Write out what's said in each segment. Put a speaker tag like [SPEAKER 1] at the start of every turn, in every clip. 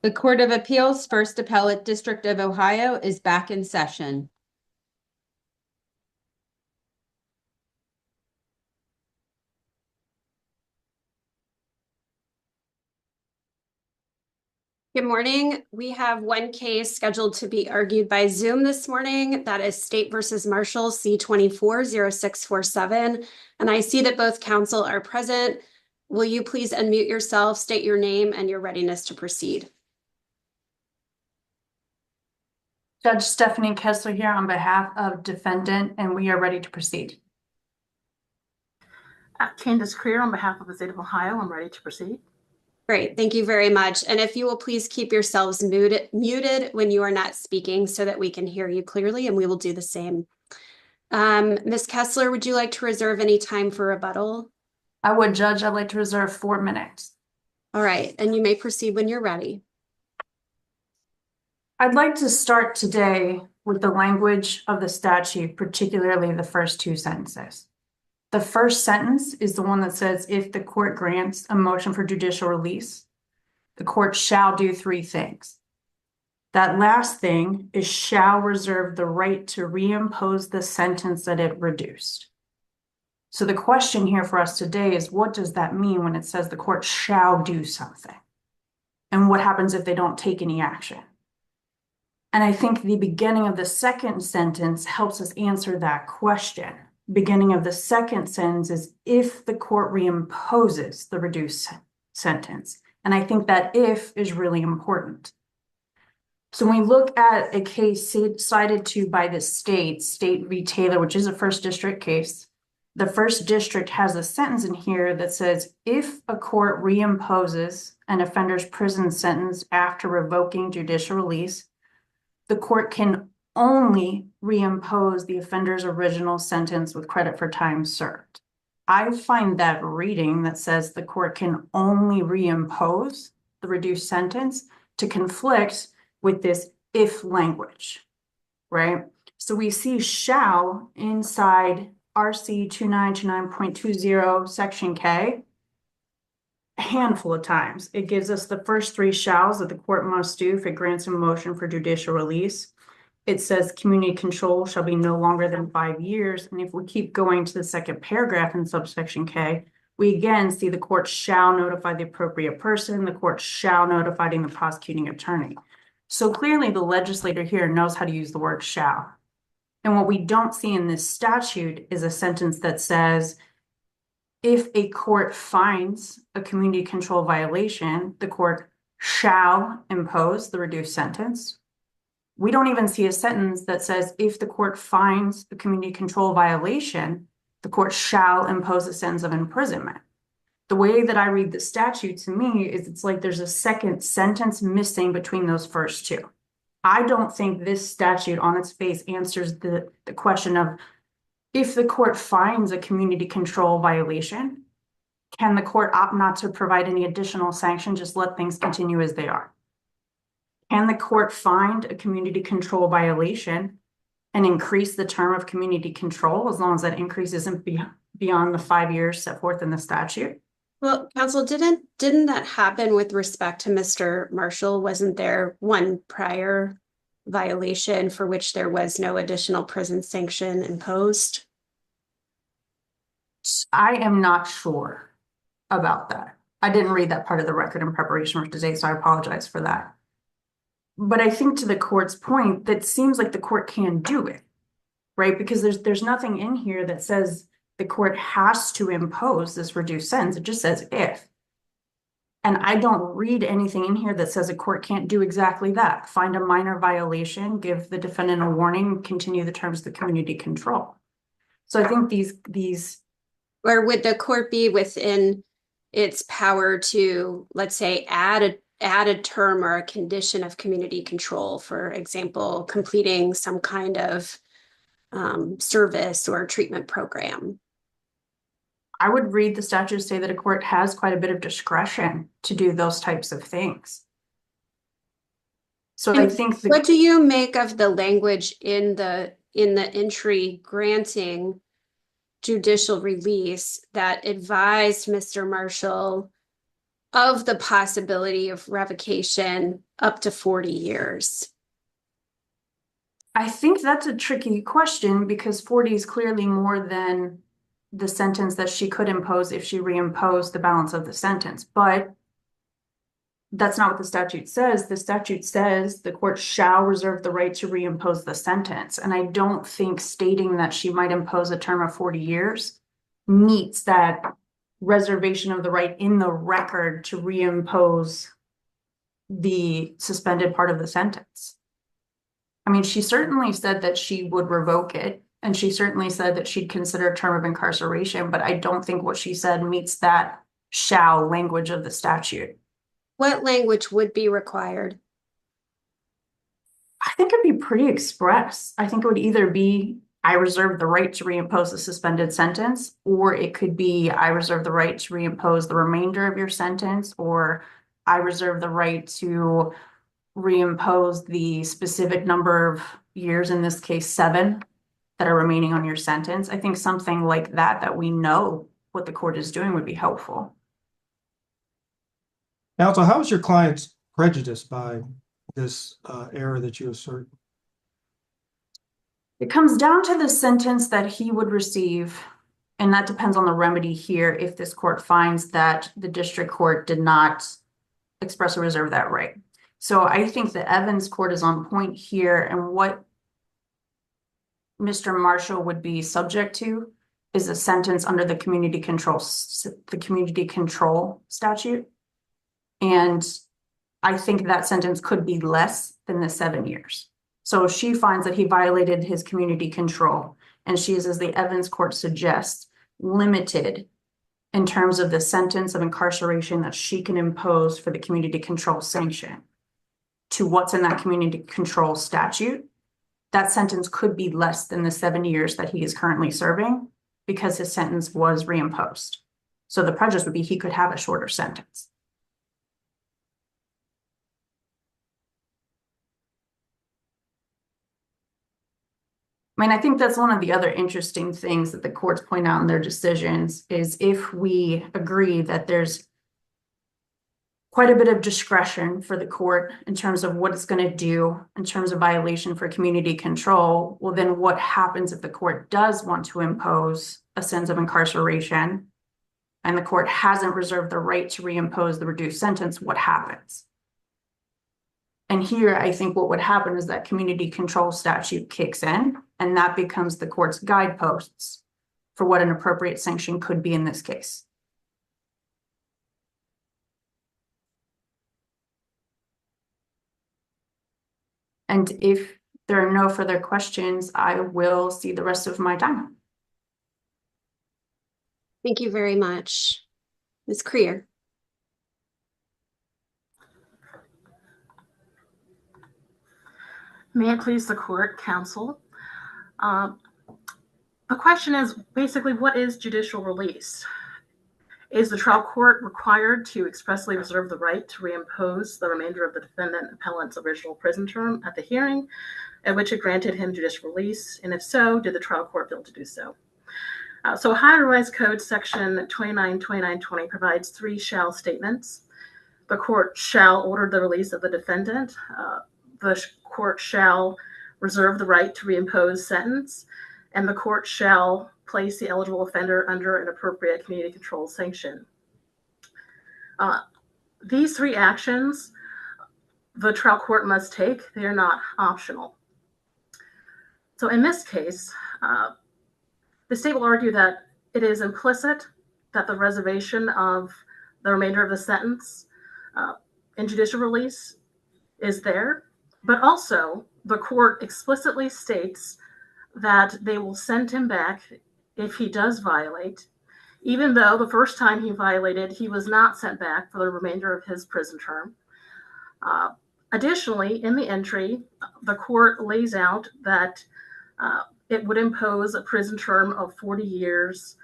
[SPEAKER 1] The Court of Appeals, First Appellate District of Ohio is back in session. Good morning. We have one case scheduled to be argued by Zoom this morning. That is State versus Marshall C240647. And I see that both counsel are present. Will you please unmute yourself, state your name and your readiness to proceed?
[SPEAKER 2] Judge Stephanie Kessler here on behalf of defendant, and we are ready to proceed.
[SPEAKER 3] Candace Creer on behalf of the state of Ohio. I'm ready to proceed.
[SPEAKER 1] Great, thank you very much. And if you will please keep yourselves muted when you are not speaking so that we can hear you clearly, and we will do the same. Ms. Kessler, would you like to reserve any time for rebuttal?
[SPEAKER 2] I would, Judge. I'd like to reserve 4 minutes.
[SPEAKER 1] All right, and you may proceed when you're ready.
[SPEAKER 2] I'd like to start today with the language of the statute, particularly the first 2 sentences. The first sentence is the one that says, if the court grants a motion for judicial release, the court shall do 3 things. That last thing is shall reserve the right to reimpose the sentence that it reduced. So the question here for us today is, what does that mean when it says the court shall do something? And what happens if they don't take any action? And I think the beginning of the second sentence helps us answer that question. Beginning of the second sentence is if the court reimposes the reduced sentence. And I think that if is really important. So when we look at a case cited to by the State v. Taylor, which is a first district case, the first district has a sentence in here that says, if a court reimposes an offender's prison sentence after revoking judicial release, the court can only reimpose the offender's original sentence with credit for time served. I find that reading that says the court can only reimpose the reduced sentence to conflict with this if language, right? So we see shall inside RC 2929.20 section K a handful of times. It gives us the first 3 shalls that the court must do if it grants a motion for judicial release. It says community control shall be no longer than 5 years. And if we keep going to the second paragraph in subsection K, we again see the court shall notify the appropriate person, the court shall notify the prosecuting attorney. So clearly the legislator here knows how to use the word shall. And what we don't see in this statute is a sentence that says, if a court finds a community control violation, the court shall impose the reduced sentence. We don't even see a sentence that says, if the court finds a community control violation, the court shall impose a sentence of imprisonment. The way that I read the statute to me is it's like there's a second sentence missing between those first 2. I don't think this statute on its face answers the question of, if the court finds a community control violation, can the court opt not to provide any additional sanction, just let things continue as they are? Can the court find a community control violation and increase the term of community control as long as that increase isn't beyond the 5 years set forth in the statute?
[SPEAKER 1] Well, counsel, didn't that happen with respect to Mr. Marshall? Wasn't there one prior violation for which there was no additional prison sanction imposed?
[SPEAKER 2] I am not sure about that. I didn't read that part of the record in preparation for today, so I apologize for that. But I think to the court's point, that seems like the court can do it, right? Because there's nothing in here that says the court has to impose this reduced sentence. It just says if. And I don't read anything in here that says a court can't do exactly that. Find a minor violation, give the defendant a warning, continue the terms of the community control. So I think these
[SPEAKER 1] Or would the court be within its power to, let's say, add a term or a condition of community control, for example, completing some kind of service or treatment program?
[SPEAKER 2] I would read the statute to say that a court has quite a bit of discretion to do those types of things. So I think
[SPEAKER 1] what do you make of the language in the entry granting judicial release that advised Mr. Marshall of the possibility of revocation up to 40 years?
[SPEAKER 2] I think that's a tricky question because 40 is clearly more than the sentence that she could impose if she reimposed the balance of the sentence. But that's not what the statute says. The statute says the court shall reserve the right to reimpose the sentence. And I don't think stating that she might impose a term of 40 years meets that reservation of the right in the record to reimpose the suspended part of the sentence. I mean, she certainly said that she would revoke it, and she certainly said that she'd consider a term of incarceration, but I don't think what she said meets that shall language of the statute.
[SPEAKER 1] What language would be required?
[SPEAKER 2] I think it'd be pretty express. I think it would either be, I reserve the right to reimpose the suspended sentence, or it could be, I reserve the right to reimpose the remainder of your sentence, or I reserve the right to reimpose the specific number of years, in this case, 7, that are remaining on your sentence. I think something like that, that we know what the court is doing, would be helpful.
[SPEAKER 4] Counsel, how is your client prejudiced by this error that you assert?
[SPEAKER 2] It comes down to the sentence that he would receive, and that depends on the remedy here if this court finds that the district court did not express or reserve that right. So I think the Evans court is on point here, and what Mr. Marshall would be subject to is a sentence under the community control statute. And I think that sentence could be less than the 7 years. So she finds that he violated his community control, and she is, as the Evans court suggests, limited in terms of the sentence of incarceration that she can impose for the community control sanction to what's in that community control statute. That sentence could be less than the 7 years that he is currently serving because his sentence was reimposed. So the prejudice would be he could have a shorter sentence. I mean, I think that's one of the other interesting things that the courts point out in their decisions is if we agree that there's quite a bit of discretion for the court in terms of what it's going to do in terms of violation for community control, well, then what happens if the court does want to impose a sentence of incarceration and the court hasn't reserved the right to reimpose the reduced sentence? What happens? And here, I think what would happen is that community control statute kicks in, and that becomes the court's guideposts for what an appropriate sanction could be in this case. And if there are no further questions, I will see the rest of my time.
[SPEAKER 1] Thank you very much. Ms. Creer.
[SPEAKER 3] May it please the court, counsel. The question is basically, what is judicial release? Is the trial court required to expressly reserve the right to reimpose the remainder of the defendant appellant's original prison term at the hearing at which it granted him judicial release? And if so, did the trial court fail to do so? So Ohio Revised Code section 292920 provides 3 shall statements. The court shall order the release of the defendant. The court shall reserve the right to reimpose sentence, and the court shall place the eligible offender under an appropriate community control sanction. These 3 actions the trial court must take. They are not optional. So in this case, the state will argue that it is implicit that the reservation of the remainder of the sentence in judicial release is there, but also the court explicitly states that they will send him back if he does violate, even though the first time he violated, he was not sent back for the remainder of his prison term. Additionally, in the entry, the court lays out that it would impose a prison term of 40 years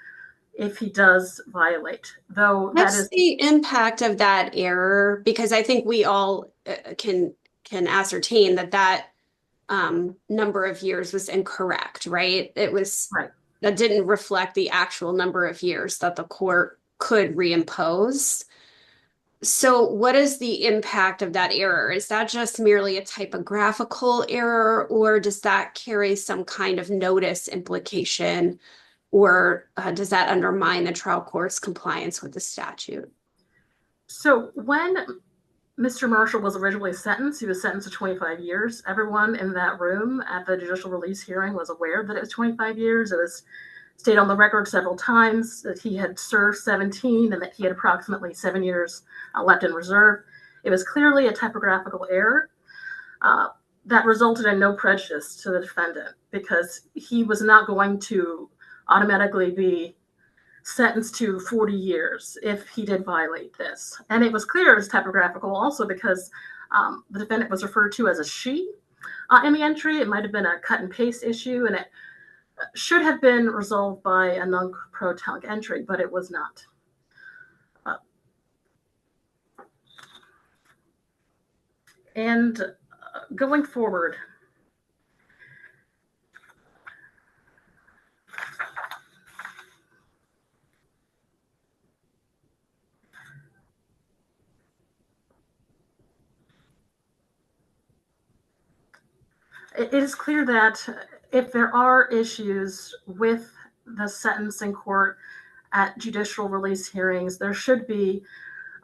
[SPEAKER 3] if he does violate, though
[SPEAKER 1] What's the impact of that error? Because I think we all can ascertain that number of years was incorrect, right? It was
[SPEAKER 3] right.
[SPEAKER 1] That didn't reflect the actual number of years that the court could reimpose. So what is the impact of that error? Is that just merely a typographical error, or does that carry some kind of notice implication, or does that undermine the trial court's compliance with the statute?
[SPEAKER 3] So when Mr. Marshall was originally sentenced, he was sentenced to 25 years. Everyone in that room at the judicial release hearing was aware that it was 25 years. It was stated on the record several times that he had served 17 and that he had approximately 7 years left in reserve. It was clearly a typographical error that resulted in no prejudice to the defendant, because he was not going to automatically be sentenced to 40 years if he did violate this. And it was clear it was typographical also because the defendant was referred to as a she in the entry. It might have been a cut and paste issue, and it should have been resolved by a non-pro-tunc entry, but it was not. And going forward, it is clear that if there are issues with the sentencing court at judicial release hearings, there should be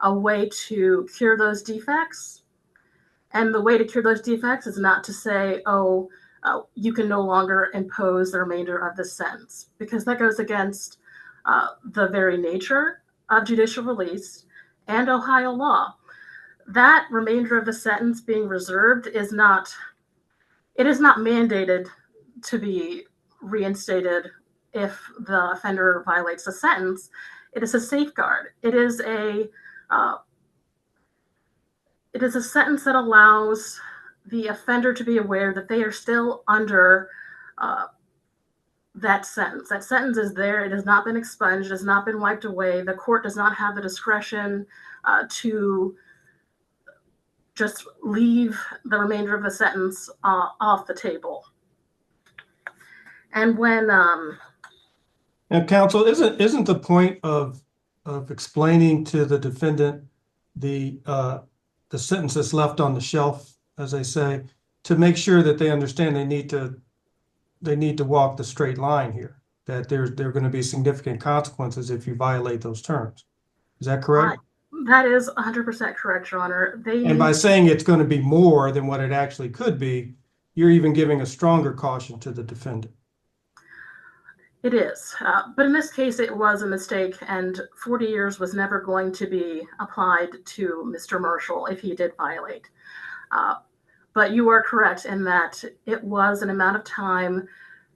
[SPEAKER 3] a way to cure those defects. And the way to cure those defects is not to say, oh, you can no longer impose the remainder of the sentence, because that goes against the very nature of judicial release and Ohio law. That remainder of the sentence being reserved is not mandated to be reinstated if the offender violates the sentence. It is a safeguard. It is a sentence that allows the offender to be aware that they are still under that sentence. That sentence is there. It has not been expunged. It has not been wiped away. The court does not have the discretion to just leave the remainder of the sentence off the table. And when
[SPEAKER 4] Now, counsel, isn't the point of explaining to the defendant the sentence that's left on the shelf, as they say, to make sure that they understand they need to walk the straight line here, that there are going to be significant consequences if you violate those terms? Is that correct?
[SPEAKER 3] That is 100% correct, Your Honor.
[SPEAKER 4] And by saying it's going to be more than what it actually could be, you're even giving a stronger caution to the defendant.
[SPEAKER 3] It is. But in this case, it was a mistake, and 40 years was never going to be applied to Mr. Marshall if he did violate. But you are correct in that it was an amount of time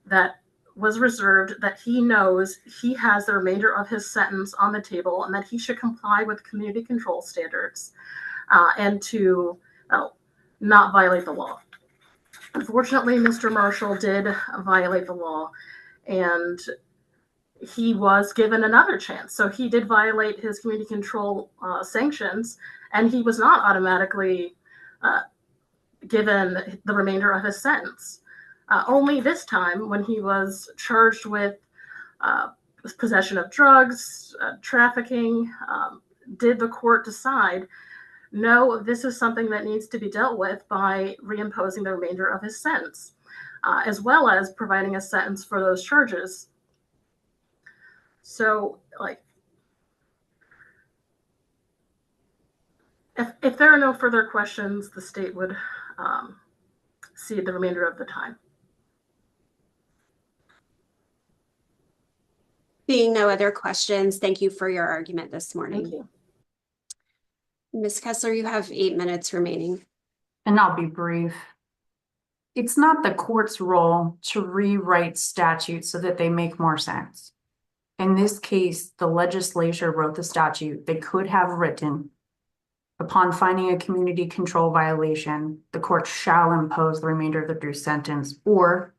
[SPEAKER 3] that was reserved, that he knows he has the remainder of his sentence on the table, and that he should comply with community control standards and to not violate the law. Unfortunately, Mr. Marshall did violate the law, and he was given another chance. So he did violate his community control sanctions, and he was not automatically given the remainder of his sentence. Only this time, when he was charged with possession of drugs, trafficking, did the court decide, no, this is something that needs to be dealt with by reimposing the remainder of his sentence, as well as providing a sentence for those charges. So, if there are no further questions, the state would cede the remainder of the time.
[SPEAKER 1] Seeing no other questions, thank you for your argument this morning.
[SPEAKER 3] Thank you.
[SPEAKER 1] Ms. Kessler, you have 8 minutes remaining.
[SPEAKER 2] And I'll be brief. It's not the court's role to rewrite statutes so that they make more sense. In this case, the legislature wrote the statute. They could have written, upon finding a community control violation, the court shall impose the remainder of the due sentence, or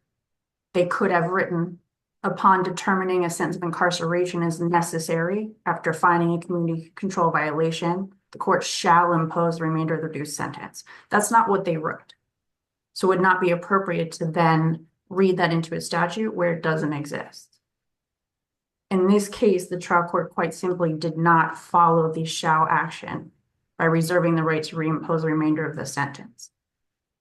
[SPEAKER 2] they could have written, upon determining a sentence of incarceration is necessary after finding a community control violation, the court shall impose the remainder of the due sentence. That's not what they wrote. So it would not be appropriate to then read that into a statute where it doesn't exist. In this case, the trial court quite simply did not follow the shall action. by reserving the right to reimpose the remainder of the sentence.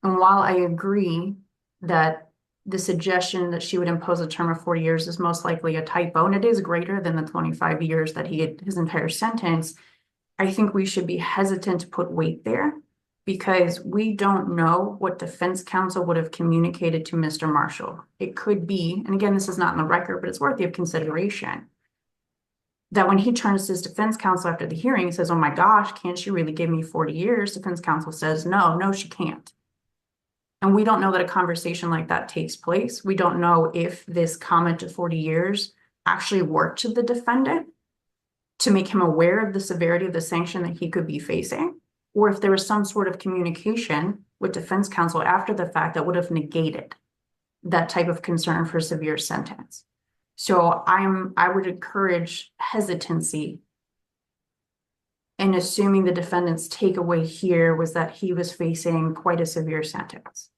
[SPEAKER 2] And while I agree that the suggestion that she would impose a term of 4 years is most likely a typo, and it is greater than the 25 years that he had his entire sentence, I think we should be hesitant to put weight there because we don't know what defense counsel would have communicated to Mr. Marshall. It could be, and again, this is not in the record, but it's worthy of consideration, that when he turns to his defense counsel after the hearing, he says, oh my gosh, can't she really give me 40 years? Defense counsel says, no, she can't. And we don't know that a conversation like that takes place. We don't know if this comment of 40 years actually worked to the defendant to make him aware of the severity of the sanction that he could be facing, or if there was some sort of communication with defense counsel after the fact that would have negated that type of concern for a severe sentence. So I would encourage hesitancy in assuming the defendant's takeaway here was that he was facing quite a severe sentence.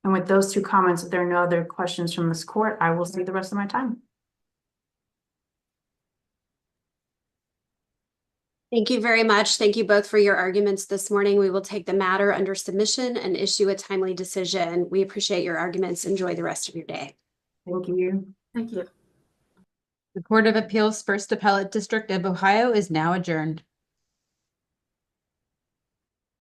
[SPEAKER 2] And with those two comments, if there are no other questions from this court, I will see the rest of my time.
[SPEAKER 1] Thank you very much. Thank you both for your arguments this morning. We will take the matter under submission and issue a timely decision. We appreciate your arguments. Enjoy the rest of your day.
[SPEAKER 2] Thank you.
[SPEAKER 3] Thank you.
[SPEAKER 5] The Court of Appeals First Appellate District of Ohio is now adjourned.